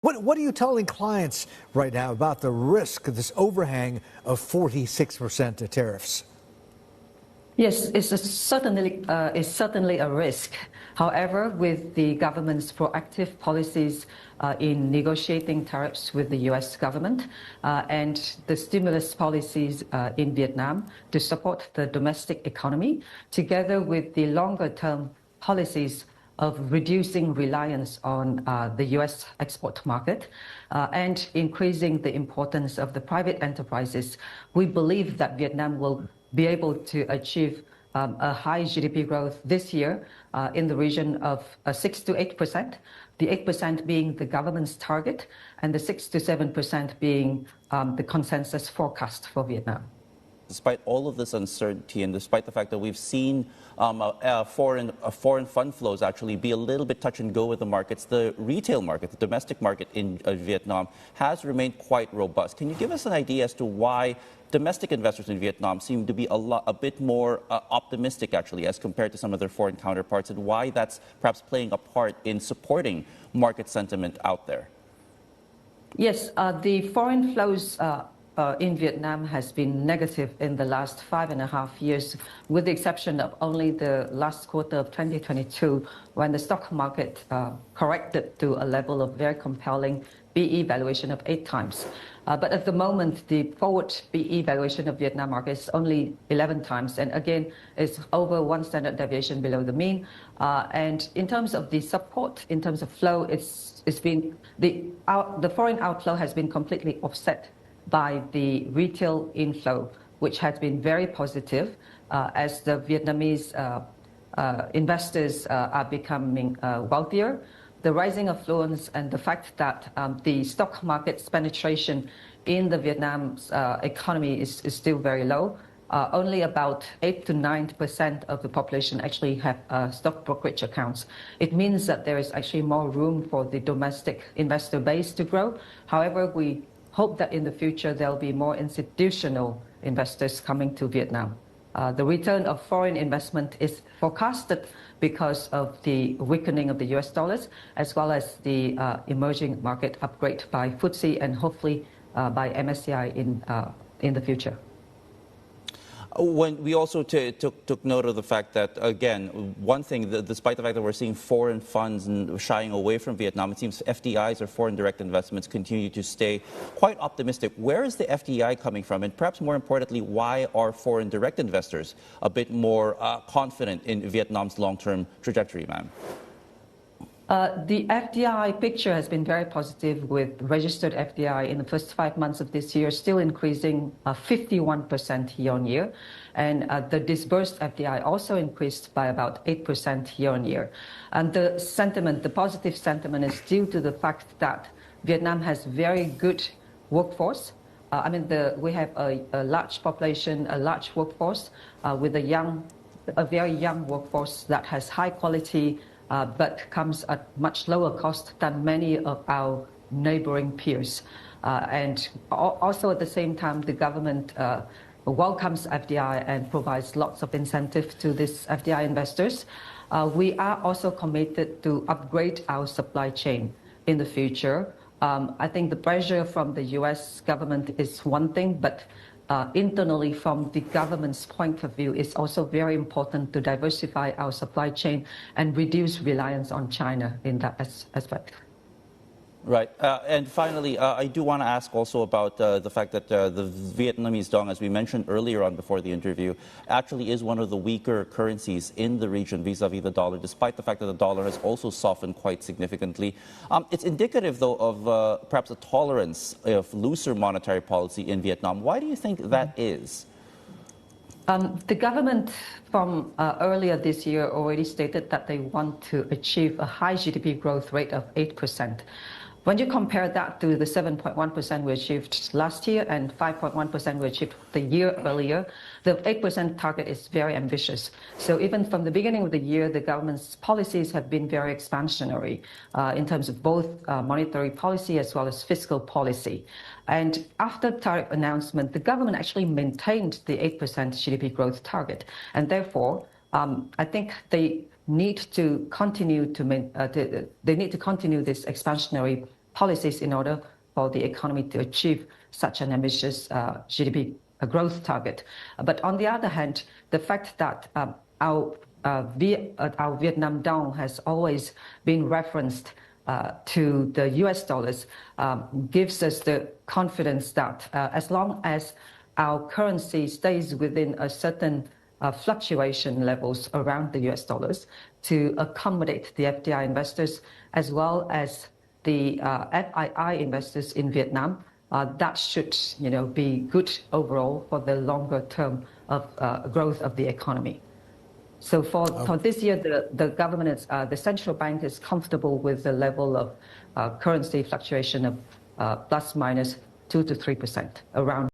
What are you telling clients right now about the risk of this overhang of 46% tariffs? Yes, certainly a risk. However, with the government's proactive policies in negotiating tariffs with the U.S. government and the stimulus policies in Vietnam to support the domestic economy, together with the longer-term policies of reducing reliance on the U.S. export market and increasing the importance of the private enterprises, we believe that Vietnam will be able to achieve a high GDP growth this year in the region of 6 to 8%, the 8% being the government's target and the 6 to 7% being the consensus forecast for Vietnam. Despite all of this uncertainty and despite the fact that we've seen foreign fund flows actually be a little bit touch and go with the markets, the retail market, the domestic market in Vietnam has remained quite robust. Can you give us an idea as to why domestic investors in Vietnam seem to be a bit more optimistic actually as compared to some of their foreign counterparts, and why that's perhaps playing a part in supporting market sentiment out there? Yes, the foreign flows in Vietnam has been negative in the last 5.5 years, with the exception of only the last quarter of 2022, when the stock market corrected to a level of very compelling PE valuation of 8 times. But at the moment, the forward PE valuation of Vietnam market is only 11 times, and again, is over 1 standard deviation below the mean. And in terms of the support, in terms of flow, it's been the foreign outflow has been completely offset by the retail inflow, which has been very positive as the Vietnamese investors are becoming wealthier. The rising affluence and the fact that the stock market's penetration in the Vietnam's economy is still very low. Only about 8 to 9% of the population actually have stock brokerage accounts. It means that there is actually more room for the domestic investor base to grow. However, we hope that in the future there will be more institutional investors coming to Vietnam. The return of foreign investment is forecasted because of the weakening of the US dollars, as well as the emerging market upgrade by FTSE and hopefully by MSCI in the future. When we also took note of the fact that, again, one thing, despite the fact that we're seeing foreign funds shying away from Vietnam, it seems FDIs or foreign direct investments continue to stay quite optimistic. Where is the FDI coming from? And perhaps more importantly, why are foreign direct investors a bit more confident in Vietnam's long-term trajectory, ma'am? The FDI picture has been very positive, with registered FDI in the first 5 months of this year still increasing 51% year on year. And the disbursed FDI also increased by about 8% year on year. And the sentiment, the positive sentiment, is due to the fact that Vietnam has very good workforce. We have a large population, a large workforce with a very young workforce that has high quality but comes at much lower cost than many of our neighboring peers. And also at the same time, the government welcomes FDI and provides lots of incentive to these FDI investors. We are also committed to upgrade our supply chain in the future. I think the pressure from the US government is one thing, but internally, from the government's point of view, it's also very important to diversify our supply chain and reduce reliance on China in that aspect. Right. And finally, I do want to ask also about the fact that the Vietnamese dong, as we mentioned earlier on before the interview, actually is one of the weaker currencies in the region vis-a-vis the dollar, despite the fact that the dollar has also softened quite significantly. It's indicative, though, of perhaps a tolerance of looser monetary policy in Vietnam. Why do you think that is? The government from earlier this year already stated that they want to achieve a high GDP growth rate of 8%. When you compare that to the 7.1% we achieved last year and 5.1% we achieved the year earlier, the 8% target is very ambitious. So even from the beginning of the year, the government's policies have been very expansionary in terms of both monetary policy as well as fiscal policy. And after the tariff announcement, the government actually maintained the 8% GDP growth target. And therefore, I think they need to continue this expansionary policies in order for the economy to achieve such an ambitious GDP growth target. But on the other hand, the fact that our Vietnam dong has always been referenced to the US dollars gives us the confidence that as long as our currency stays within a certain fluctuation levels around the US dollars to accommodate the FDI investors as well as the FII investors in Vietnam, that should be good overall for the longer term of growth of the economy. So for this year, the government, the central bank is comfortable with the level of currency fluctuation of plus minus 2 to 3% around.